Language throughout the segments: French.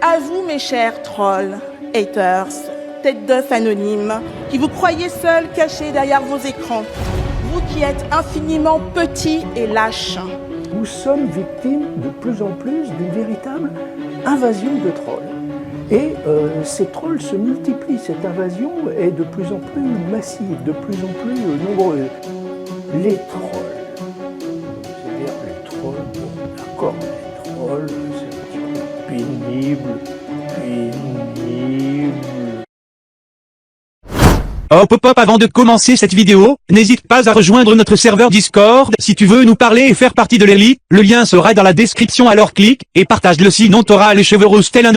À vous, mes chers trolls, haters, têtes d'œufs anonymes, qui vous croyez seuls cachés derrière vos écrans, vous qui êtes infiniment petits et lâches. Nous sommes victimes de plus en plus d'une véritable invasion de trolls. Et ces trolls se multiplient, cette invasion est de plus en plus massive, de plus en plus nombreuse. Les trolls, c'est-à-dire les trolls, d'accord, les trolls, c'est un petit peu pénible. Hop hop hop, avant de commencer cette vidéo, n'hésite pas à rejoindre notre serveur Discord si tu veux nous parler et faire partie de l'élite. Le lien sera dans la description, alors clique et partage-le, sinon t'auras les cheveux roses tel un...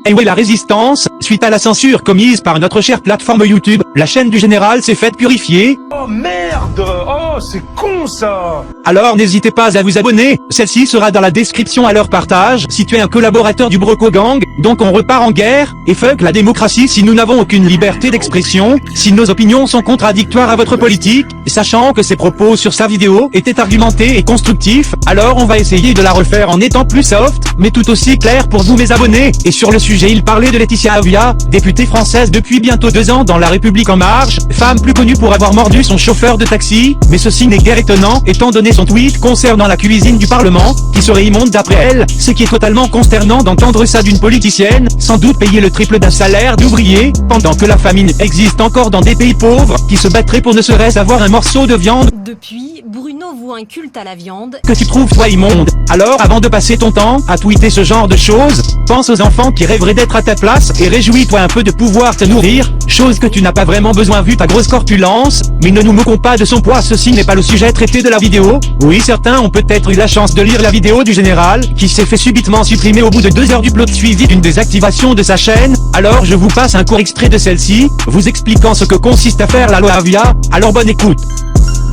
Et ouais, la résistance, suite à la censure commise par notre chère plateforme YouTube, la chaîne du général s'est faite purifier. Oh merde! Oh, c'est con ça! Alors n'hésitez pas à vous abonner, celle-ci sera dans la description, à leur partage si tu es un collaborateur du Broco Gang. Donc on repart en guerre, et fuck la démocratie si nous n'avons aucune liberté d'expression, si nos opinions sont contradictoires à votre politique, sachant que ses propos sur sa vidéo étaient argumentés et constructifs, alors on va essayer de la refaire en étant plus soft, mais tout aussi clair pour vous mes abonnés. Et sur le sujet, il parlait de Laetitia Avia, députée française depuis bientôt 2 ans dans La République En Marche, femme plus connue pour avoir mordu son chauffeur de taxi, mais ceci n'est guère étonnant étant donné son tweet concernant la cuisine du Parlement, qui serait immonde d'après elle, ce qui est totalement consternant d'entendre ça d'une politicienne, sans doute payée le triple d'un salaire d'ouvrier, pendant que la famine existe encore dans des pays pauvres, qui se battraient pour ne serait-ce avoir un morceau de viande. Depuis, Bruno voue un culte à la viande Que tu trouves toi immonde. Alors avant de passer ton temps à tweeter ce genre de choses, pense aux enfants qui rêveraient d'être à ta place et réjouis-toi un peu de pouvoir te nourrir, chose que tu n'as pas vraiment besoin vu ta grosse corpulence, mais ne nous moquons pas de son poids, ceci n'est pas le sujet traité de la vidéo. Oui, certains ont peut-être eu la chance de lire la vidéo du général, qui s'est fait subitement supprimer au bout de 2 heures du plot suivi d'une désactivation de sa chaîne, alors je vous passe un court extrait de celle-ci, vous expliquant ce que consiste à faire la loi Avia, alors bonne écoute.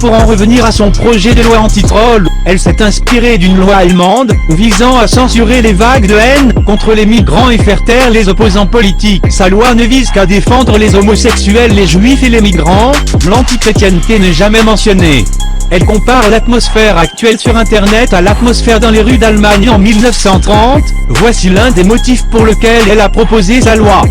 Pour en revenir à son projet de loi anti-troll, elle s'est inspirée d'une loi allemande, visant à censurer les vagues de haine contre les migrants et faire taire les opposants politiques. Sa loi ne vise qu'à défendre les homosexuels, les juifs et les migrants, l'antichrétienté n'est jamais mentionnée. Elle compare l'atmosphère actuelle sur Internet à l'atmosphère dans les rues d'Allemagne en 1930, voici l'un des motifs pour lequel elle a proposé sa loi.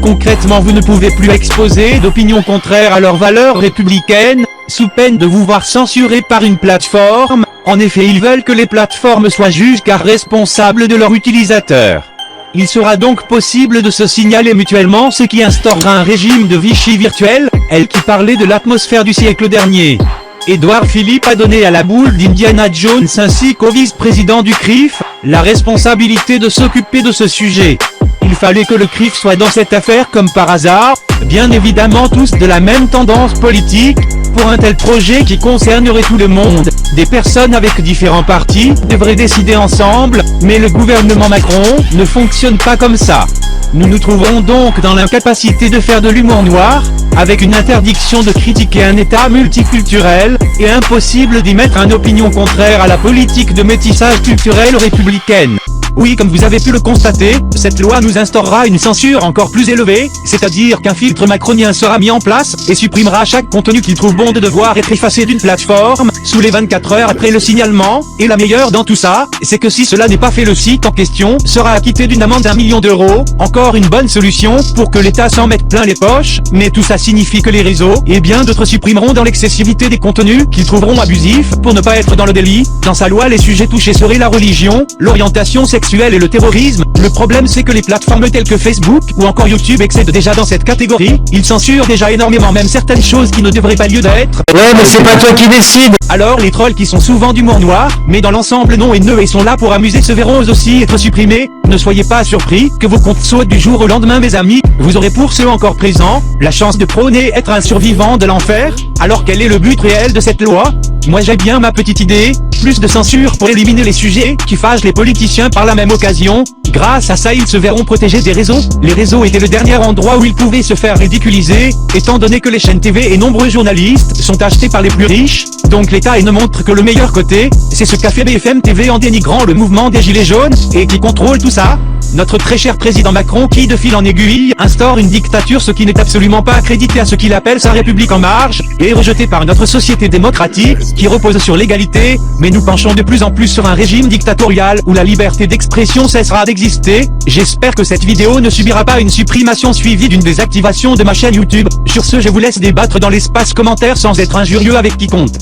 Concrètement, vous ne pouvez plus exposer d'opinions contraires à leurs valeurs républicaines, sous peine de vous voir censuré par une plateforme. En effet, ils veulent que les plateformes soient juges car responsables de leurs utilisateurs. Il sera donc possible de se signaler mutuellement, ce qui instaurera un régime de Vichy virtuel, elle qui parlait de l'atmosphère du siècle dernier. Édouard Philippe a donné à la boule d'Indiana Jones ainsi qu'au vice-président du CRIF, la responsabilité de s'occuper de ce sujet. Il fallait que le CRIF soit dans cette affaire comme par hasard, bien évidemment tous de la même tendance politique. Pour un tel projet qui concernerait tout le monde, des personnes avec différents partis devraient décider ensemble, mais le gouvernement Macron ne fonctionne pas comme ça. Nous nous trouvons donc dans l'incapacité de faire de l'humour noir, avec une interdiction de critiquer un État multiculturel, et impossible d'y mettre une opinion contraire à la politique de métissage culturel républicaine. Oui, comme vous avez pu le constater, cette loi nous instaurera une censure encore plus élevée, c'est-à-dire qu'un filtre macronien sera mis en place, et supprimera chaque contenu qu'il trouve bon de devoir être effacé d'une plateforme, sous les 24 heures après le signalement, et la meilleure dans tout ça, c'est que si cela n'est pas fait, le site en question sera acquitté d'une amende d'1 million d'euros, encore une bonne solution pour que l'État s'en mette plein les poches, mais tout ça signifie que les réseaux, et bien d'autres supprimeront dans l'excessivité des contenus qu'ils trouveront abusifs, pour ne pas être dans le délit. Dans sa loi, les sujets touchés seraient la religion, l'orientation sexuelle et le terrorisme. Le problème c'est que les plateformes telles que Facebook ou encore YouTube excèdent déjà dans cette catégorie, ils censurent déjà énormément même certaines choses qui ne devraient pas lieu d'être. Ouais, mais c'est pas toi qui décide. Alors les trolls qui sont souvent d'humour noir, mais dans l'ensemble non haineux et sont là pour amuser se verront eux aussi être supprimés. Ne soyez pas surpris que vos comptes sautent du jour au lendemain mes amis, vous aurez pour ceux encore présents, la chance de prôner être un survivant de l'enfer. Alors quel est le but réel de cette loi? Moi j'ai bien ma petite idée, plus de censure pour éliminer les sujets qui fâchent les politiciens par la même occasion. Grâce à ça ils se verront protégés des réseaux. Les réseaux étaient le dernier endroit où ils pouvaient se faire ridiculiser, étant donné que les chaînes TV et nombreux journalistes sont achetés par les plus riches, donc l'État ne montre que le meilleur côté. C'est ce qu'a fait BFM TV en dénigrant le mouvement des Gilets jaunes, et qui contrôle tout ça. notre très cher président Macron qui, de fil en aiguille, instaure une dictature, ce qui n'est absolument pas accrédité à ce qu'il appelle sa République en marche, et est rejeté par notre société démocratique, qui repose sur l'égalité, mais nous penchons de plus en plus sur un régime dictatorial où la liberté d'expression cessera d'exister. J'espère que cette vidéo ne subira pas une supprimation suivie d'une désactivation de ma chaîne YouTube. Sur ce, je vous laisse débattre dans l'espace commentaire sans être injurieux avec quiconque.